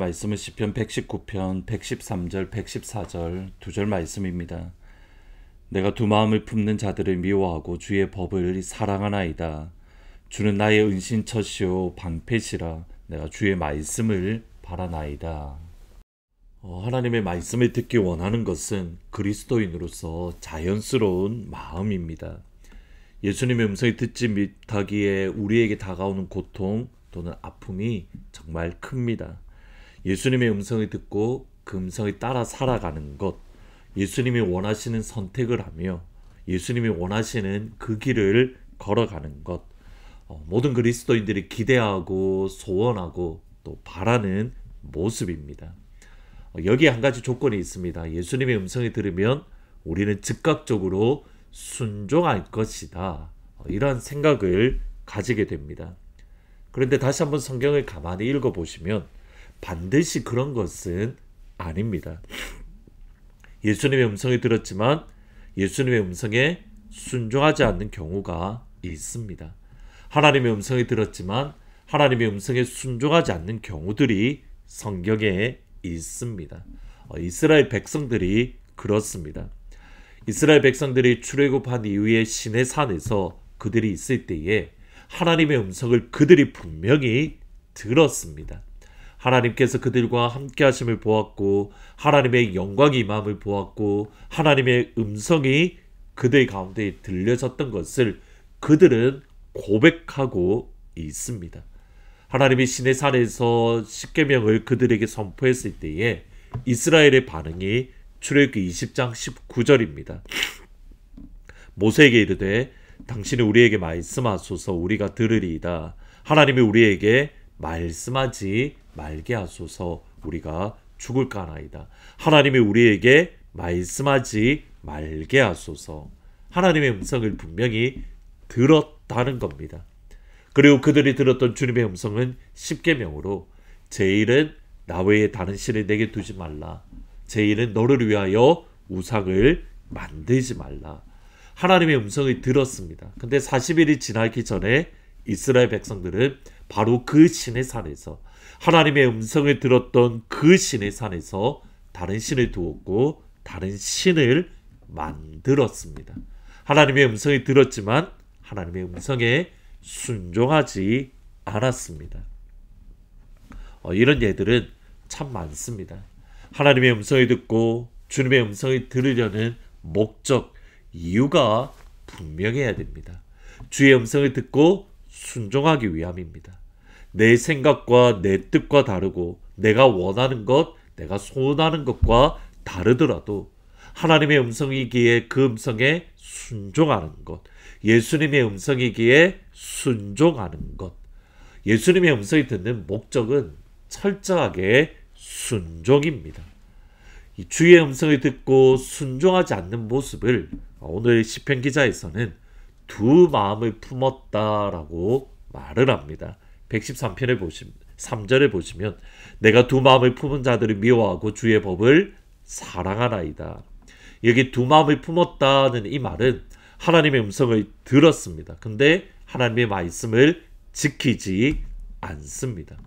말씀은 시편 119편 113절 114절 두 절 말씀입니다. 내가 두 마음을 품는 자들을 미워하고 주의 법을 사랑하나이다. 주는 나의 은신처시오 방패시라. 내가 주의 말씀을 바라나이다. 하나님의 말씀을 듣기 원하는 것은 그리스도인으로서 자연스러운 마음입니다. 예수님의 음성을 듣지 못하기에 우리에게 다가오는 고통 또는 아픔이 정말 큽니다. 예수님의 음성을 듣고 그 음성을 따라 살아가는 것, 예수님이 원하시는 선택을 하며 예수님이 원하시는 그 길을 걸어가는 것, 모든 그리스도인들이 기대하고 소원하고 또 바라는 모습입니다. 여기에 한 가지 조건이 있습니다. 예수님의 음성을 들으면 우리는 즉각적으로 순종할 것이다. 이러한 생각을 가지게 됩니다. 그런데 다시 한번 성경을 가만히 읽어보시면 반드시 그런 것은 아닙니다. 예수님의 음성을 들었지만 예수님의 음성에 순종하지 않는 경우가 있습니다. 하나님의 음성을 들었지만 하나님의 음성에 순종하지 않는 경우들이 성경에 있습니다. 이스라엘 백성들이 그렇습니다. 이스라엘 백성들이 출애굽한 이후에 시내 산에서 그들이 있을 때에 하나님의 음성을 그들이 분명히 들었습니다. 하나님께서 그들과 함께 하심을 보았고 하나님의 영광이 임함을 보았고 하나님의 음성이 그들 가운데 들려졌던 것을 그들은 고백하고 있습니다. 하나님이 시내산에서 십계명을 그들에게 선포했을 때에 이스라엘의 반응이 출애굽기 20장 19절입니다. 모세에게 이르되 당신이 우리에게 말씀하소서 우리가 들으리이다. 하나님이 우리에게 말씀하지 말게 하소서 우리가 죽을까 하나이다. 하나님이 우리에게 말씀하지 말게 하소서. 하나님의 음성을 분명히 들었다는 겁니다. 그리고 그들이 들었던 주님의 음성은 십계명으로 제1은 나 외에 다른 신을 내게 두지 말라. 제1은 너를 위하여 우상을 만들지 말라. 하나님의 음성을 들었습니다. 근데 40일이 지나기 전에 이스라엘 백성들은 바로 그 신의 산에서 하나님의 음성을 들었던 그 신의 산에서 다른 신을 두었고 다른 신을 만들었습니다. 하나님의 음성을 들었지만 하나님의 음성에 순종하지 않았습니다. 이런 예들은 참 많습니다. 하나님의 음성을 듣고 주님의 음성을 들으려는 목적, 이유가 분명해야 됩니다. 주의 음성을 듣고 순종하기 위함입니다. 내 생각과 내 뜻과 다르고 내가 원하는 것, 내가 소원하는 것과 다르더라도 하나님의 음성이기에 그 음성에 순종하는 것, 예수님의 음성이기에 순종하는 것. 예수님의 음성을 듣는 목적은 철저하게 순종입니다. 이 주의 음성을 듣고 순종하지 않는 모습을 오늘 시편 기자에서는 두 마음을 품었다라고 말을 합니다. 113편에 보시면 3절에 보시면 내가 두 마음을 품은 자들을 미워하고 주의 법을 사랑하나이다. 여기 두 마음을 품었다는 이 말은 하나님의 음성을 들었습니다. 근데 하나님의 말씀을 지키지 않습니다.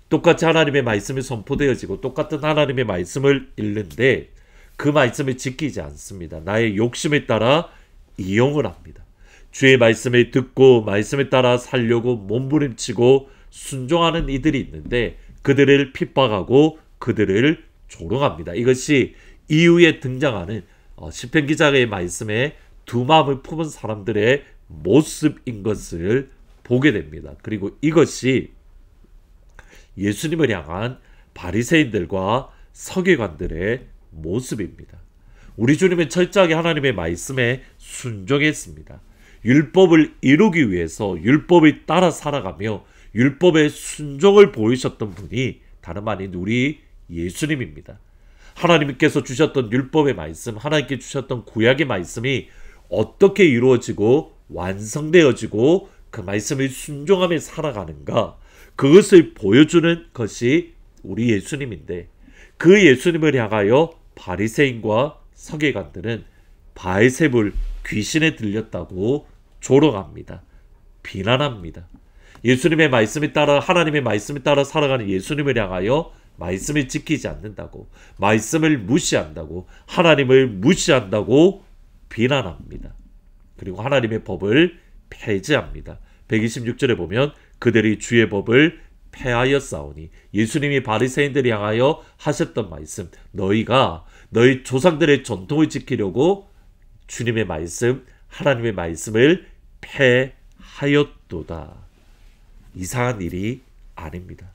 똑같이 하나님의 말씀이 선포되어지고 똑같은 하나님의 말씀을 읽는데 그 말씀을 지키지 않습니다. 나의 욕심에 따라 이용을 합니다. 주의 말씀을 듣고 말씀에 따라 살려고 몸부림치고 순종하는 이들이 있는데 그들을 핍박하고 그들을 조롱합니다. 이것이 이후에 등장하는 시편 기자의 말씀에 두 마음을 품은 사람들의 모습인 것을 보게 됩니다. 그리고 이것이 예수님을 향한 바리새인들과 서기관들의 모습입니다. 우리 주님은 철저하게 하나님의 말씀에 순종했습니다. 율법을 이루기 위해서 율법을 따라 살아가며 율법의 순종을 보이셨던 분이 다름 아닌 우리 예수님입니다. 하나님께서 주셨던 율법의 말씀, 하나님께 주셨던 구약의 말씀이 어떻게 이루어지고 완성되어지고 그 말씀을 순종하며 살아가는가, 그것을 보여주는 것이 우리 예수님인데 그 예수님을 향하여 바리새인과 서기관들은 바알세불 귀신에 들렸다고 조롱합니다. 비난합니다. 예수님의 말씀에 따라 하나님의 말씀에 따라 살아가는 예수님을 향하여 말씀을 지키지 않는다고, 말씀을 무시한다고, 하나님을 무시한다고 비난합니다. 그리고 하나님의 법을 폐지합니다. 126절에 보면 그들이 주의 법을 폐하였사오니, 예수님이 바리새인들을 향하여 하셨던 말씀, 너희가 너희 조상들의 전통을 지키려고 주님의 말씀, 하나님의 말씀을 폐하였도다. 이상한 일이 아닙니다.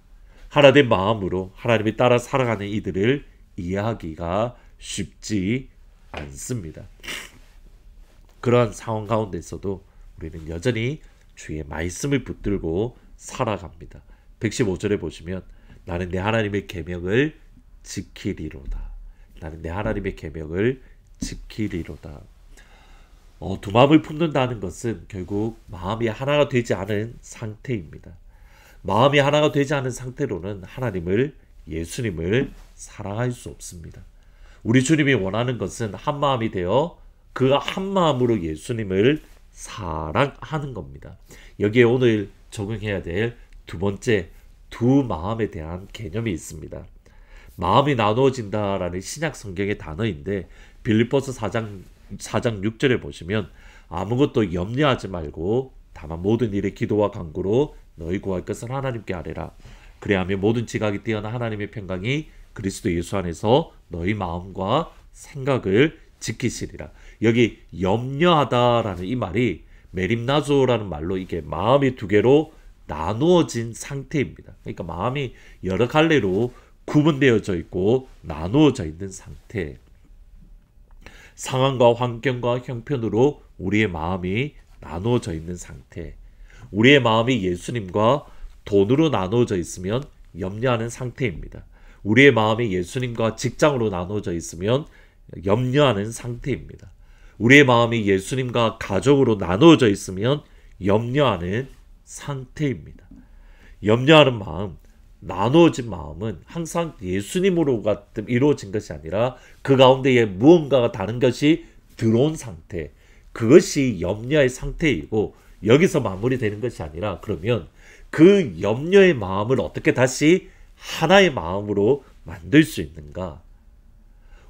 하나님의 마음으로 하나님을 따라 살아가는 이들을 이해하기가 쉽지 않습니다. 그러한 상황 가운데서도 우리는 여전히 주의 말씀을 붙들고 살아갑니다. 115절에 보시면 나는 내 하나님의 계명을 지키리로다. 나는 내 하나님의 계명을 지키리로다. 두 마음을 품는다는 것은 결국 마음이 하나가 되지 않은 상태입니다. 마음이 하나가 되지 않은 상태로는 하나님을, 예수님을 사랑할 수 없습니다. 우리 주님이 원하는 것은 한 마음이 되어 그 한 마음으로 예수님을 사랑하는 겁니다. 여기에 오늘 적용해야 될 두 번째, 두 마음에 대한 개념이 있습니다. 마음이 나누어진다라는 신약 성경의 단어인데 빌립보서 4장 6절에 보시면 아무것도 염려하지 말고 다만 모든 일에 기도와 간구로 너희 구할 것은 하나님께 아뢰라. 그래야하면 모든 지각이 뛰어난 하나님의 평강이 그리스도 예수 안에서 너희 마음과 생각을 지키시리라. 여기 염려하다라는 이 말이 메림나조라는 말로 이게 마음이 두 개로 나누어진 상태입니다. 그러니까 마음이 여러 갈래로 구분되어져 있고 나누어져 있는 상태. 상황과 환경과 형편으로 우리의 마음이 나누어져 있는 상태. 우리의 마음이 예수님과 돈으로 나누어져 있으면 염려하는 상태입니다. 우리의 마음이 예수님과 직장으로 나누어져 있으면 염려하는 상태입니다. 우리의 마음이 예수님과 가족으로 나누어져 있으면 염려하는 상태입니다. 염려하는 마음, 나누어진 마음은 항상 예수님으로 이루어진 것이 아니라 그 가운데에 무언가가 다른 것이 들어온 상태, 그것이 염려의 상태이고 여기서 마무리되는 것이 아니라 그러면 그 염려의 마음을 어떻게 다시 하나의 마음으로 만들 수 있는가?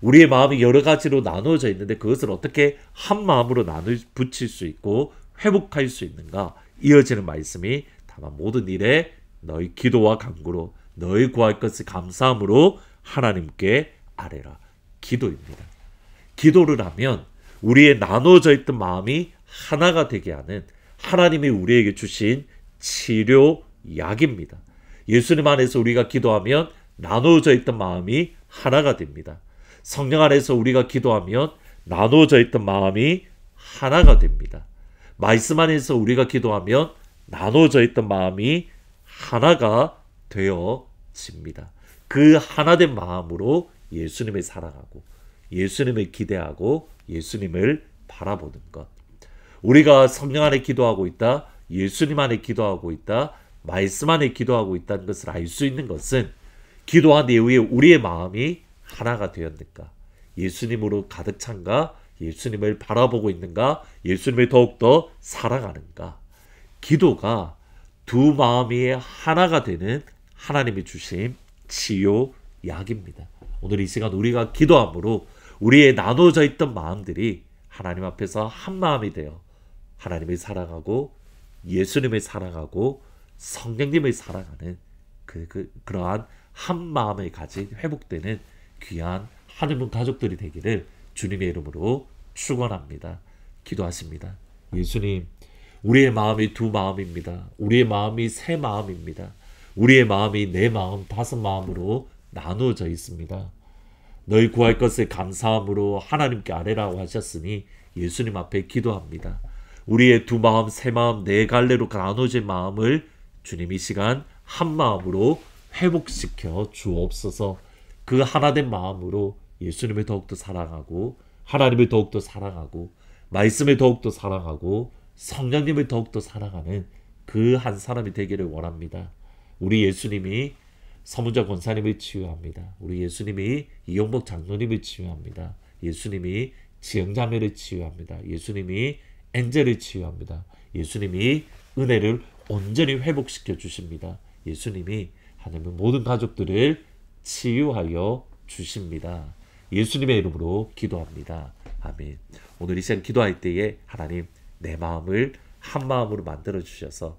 우리의 마음이 여러 가지로 나누어져 있는데 그것을 어떻게 한 마음으로 붙일 수 있고 회복할 수 있는가? 이어지는 말씀이 다만 모든 일에 너희 기도와 간구로 너희 구할 것을 감사함으로 하나님께 아뢰라. 기도입니다. 기도를 하면 우리의 나누어져 있던 마음이 하나가 되게 하는 하나님이 우리에게 주신 치료약입니다. 예수님 안에서 우리가 기도하면 나누어져 있던 마음이 하나가 됩니다. 성령 안에서 우리가 기도하면 나누어져 있던 마음이 하나가 됩니다. 말씀 안에서 우리가 기도하면 나누어져 있던 마음이 하나가 되어집니다. 그 하나된 마음으로 예수님을 사랑하고 예수님을 기대하고 예수님을 바라보는 것. 우리가 성령 안에 기도하고 있다, 예수님 안에 기도하고 있다, 말씀 안에 기도하고 있다는 것을 알 수 있는 것은 기도한 이후에 우리의 마음이 하나가 되었는가, 예수님으로 가득 찬가, 예수님을 바라보고 있는가, 예수님을 더욱더 사랑하는가. 기도가 두 마음이 하나가 되는 하나님이 주신 치료약입니다. 오늘 이 시간 우리가 기도함으로 우리의 나눠져 있던 마음들이 하나님 앞에서 한 마음이 되어 하나님을 사랑하고 예수님을 사랑하고 성령님을 사랑하는 그러한 한 마음을 가진 회복되는 귀한 하늘문 가족들이 되기를 주님의 이름으로 축원합니다. 기도하십니다. 예수님, 우리의 마음이 두 마음입니다. 우리의 마음이 세 마음입니다. 우리의 마음이 네 마음, 다섯 마음으로 나누어져 있습니다. 너희 구할 것을 감사함으로 하나님께 아뢰라고 하셨으니 예수님 앞에 기도합니다. 우리의 두 마음, 세 마음, 네 갈래로 나눠진 마음을 주님 이 시간 한 마음으로 회복시켜 주옵소서. 그 하나된 마음으로 예수님을 더욱더 사랑하고 하나님을 더욱더 사랑하고 말씀을 더욱더 사랑하고 성령님을 더욱더 사랑하는 그 한 사람이 되기를 원합니다. 우리 예수님이 서문자 권사님을 치유합니다. 우리 예수님이 이용복 장로님을 치유합니다. 예수님이 지영자매를 치유합니다. 예수님이 엔젤을 치유합니다. 예수님이 은혜를 온전히 회복시켜 주십니다. 예수님이 하나님의 모든 가족들을 치유하여 주십니다. 예수님의 이름으로 기도합니다. 아멘. 오늘 이 시간 기도할 때에 하나님 내 마음을 한 마음으로 만들어 주셔서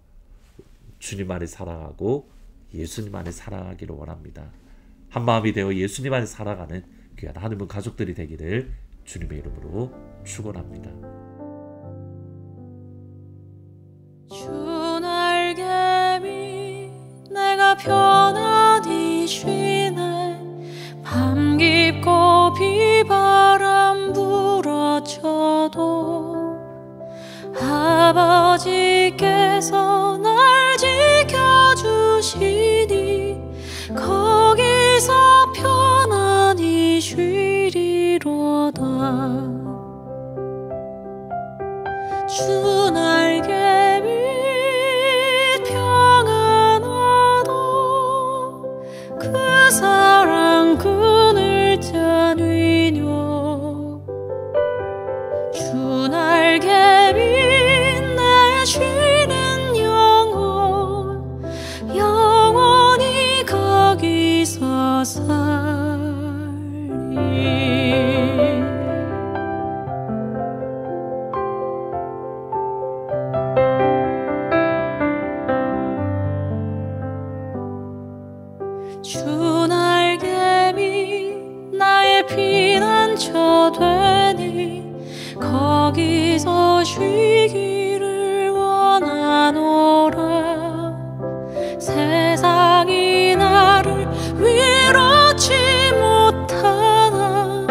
주님 안에 살아가고 예수님 안에 살아가기를 원합니다. 한 마음이 되어 예수님 안에 살아가는 귀한 하나님의 가족들이 되기를 주님의 이름으로 축원합니다. 주 날개미 내가 편안히 쉬네. 밤 깊고 비바람 불어쳐도 아버지께서 날 지켜주시니 거기서 편안히 쉬리로다. 주 날개 밑 평안하다. 그 사랑 그늘 잔위뇨. 주 날개 밑 내 쉬는 영혼 영원히 거기서 살리. 주 날개미 나의 피난처 되니 거기서 쉬기를 원하노라. 세상이 나를 위로치 못하나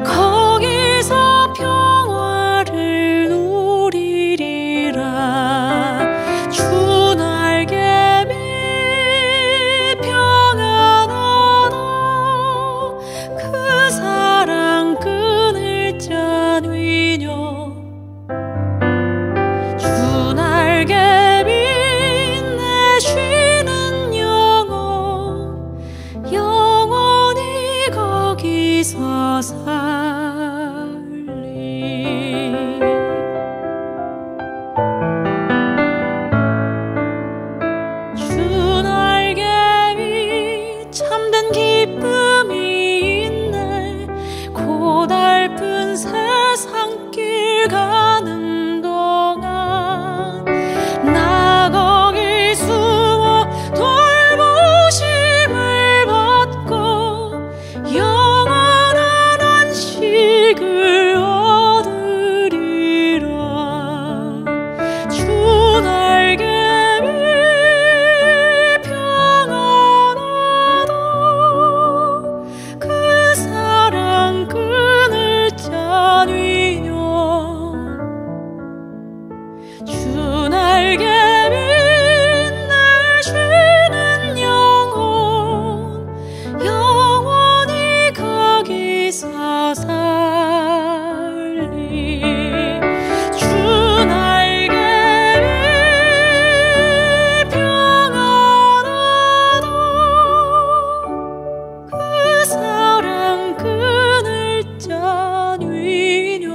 거기서 평화를 누리리라. 주 날개미 평안하다. 그 사랑 그늘 잔위뇨. 주 날개미 내 쉬는 영혼 영원히 거기서 살리. 주 날개미 참된 기쁨이 있네. 고달픈 세상길 가는 동안 나 거기 숨어 돌보심을 받고 영원한 안식을 얻으리라. 주 날개미 평안하다. 그 사랑 그늘 잔위뇨. 주 날개미 내 쉬는 영혼 영원히 거기서 살리. 주 날개미 평안하다. 그 사랑 그늘 잔위뇨.